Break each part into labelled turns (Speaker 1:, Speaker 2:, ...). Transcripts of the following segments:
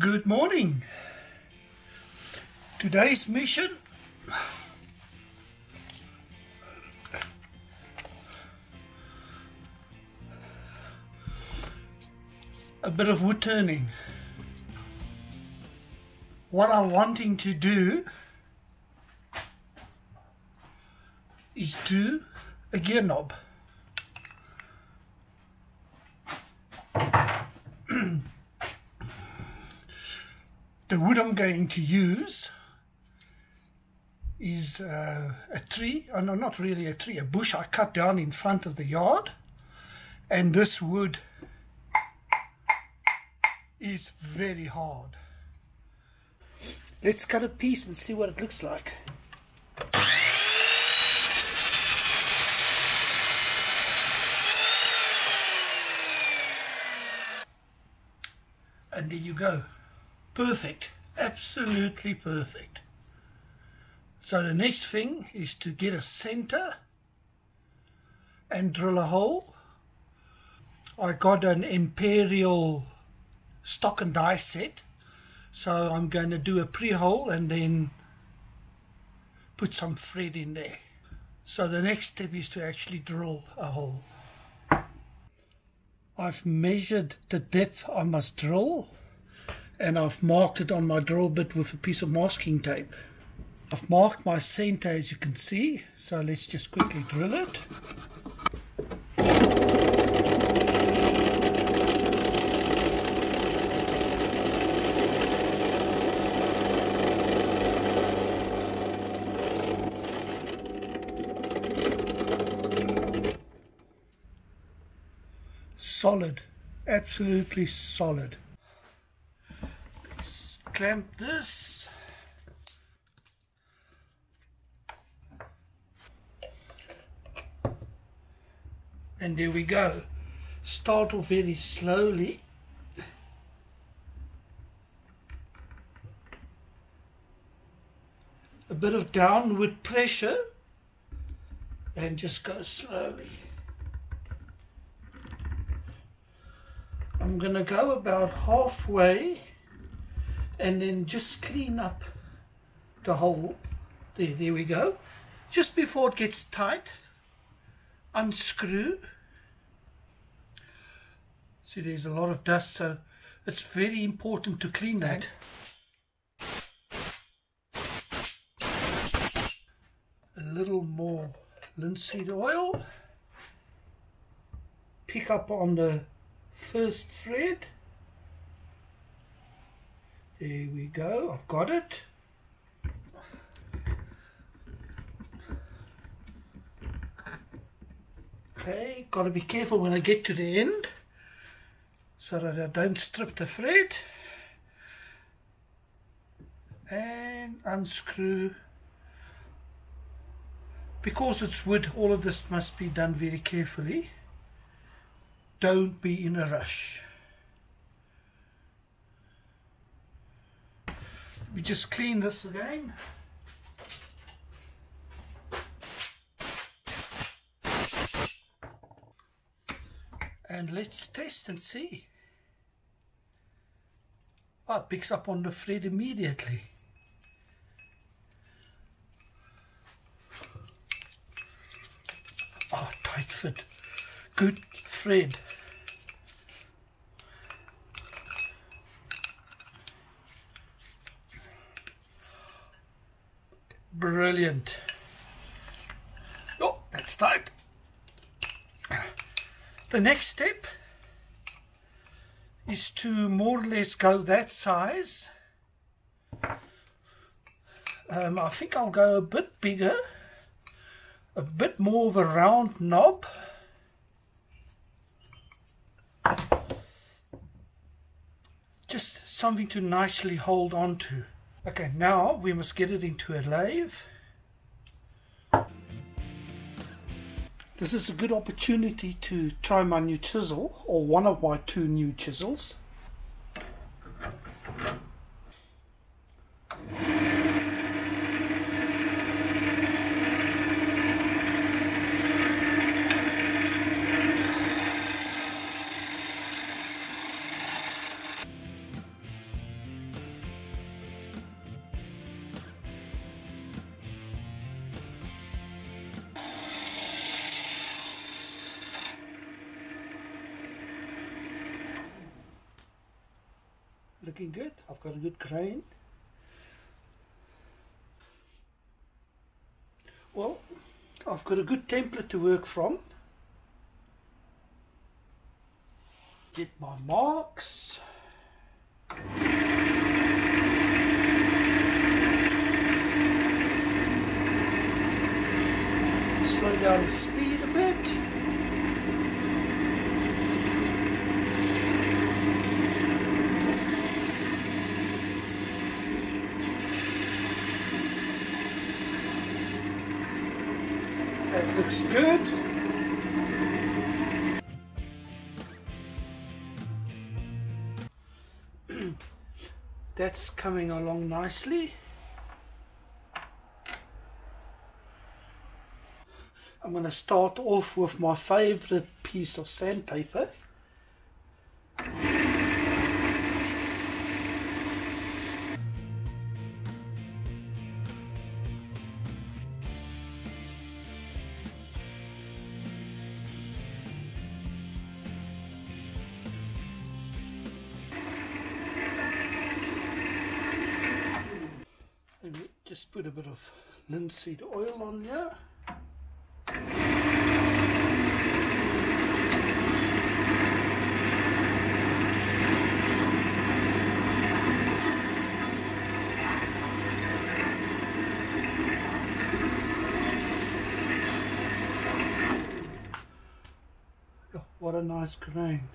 Speaker 1: Good morning. Today's mission a bit of wood turning. What I'm wanting to do is do a gear knob. The wood I'm going to use is a tree, oh no, not really a tree, a bush I cut down in front of the yard, and this wood is very hard. Let's cut a piece and see what it looks like. And there you go. Perfect. Absolutely perfect. So the next thing is to get a center and drill a hole. I got an Imperial stock and die set, so I'm going to do a pre-hole and then put some thread in there. So the next step is to actually drill a hole. I've measured the depth I must drill, and I've marked it on my drill bit with a piece of masking tape. I've marked my center, as you can see, so let's just quickly drill it. Solid, absolutely solid. Let's clamp this. And there we go. Start off very slowly. A bit of downward pressure and just go slowly. I'm going to go about halfway and then just clean up the hole. There we go. Just before it gets tight, unscrew. See, there's a lot of dust, so it's very important to clean that. A little more linseed oil. Pick up on the first thread. There we go, I've got it. Okay, got to be careful when I get to the end so that I don't strip the thread. And unscrew. Because it's wood, all of this must be done very carefully. Don't be in a rush. We just clean this again. And let's test and see. Oh, it picks up on the thread immediately. Oh, tight fit. Good thread. Brilliant. Oh, that's tight. The next step is to more or less go that size. I think I'll go a bit bigger, a bit more of a round knob. Just something to nicely hold on to. Okay, now we must get it into a lathe. This is a good opportunity to try my new chisel, or one of my two new chisels. looking good. I've got a good grain. Well, I've got a good template to work from. Get my marks. Slow down the speed a bit. That looks good. That's coming along nicely. I'm going to start off with my favorite piece of sandpaper. Just put a bit of linseed oil on here. Oh, what a nice grain.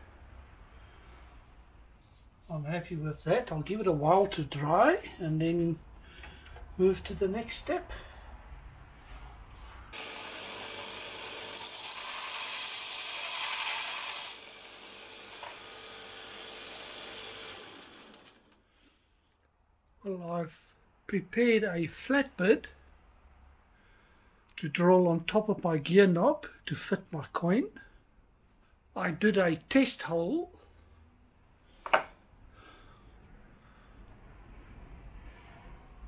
Speaker 1: I'm happy with that. I'll give it a while to dry and then move to the next step. Well, I've prepared a flatbed to drill on top of my gear knob to fit my coin. I did a test hole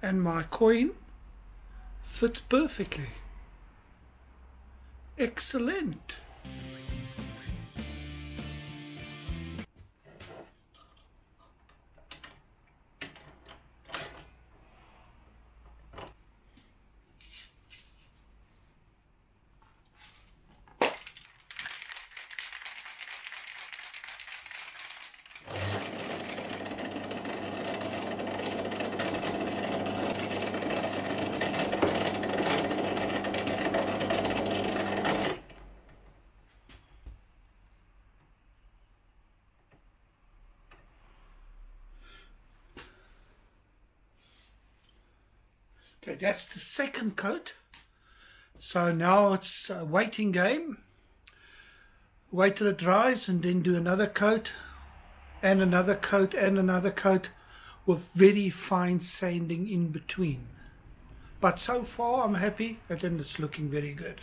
Speaker 1: and my coin fits perfectly. Excellent. Okay, that's the second coat. So now it's a waiting game. Wait till it dries and then do another coat and another coat and another coat with very fine sanding in between. But so far I'm happy and it's looking very good.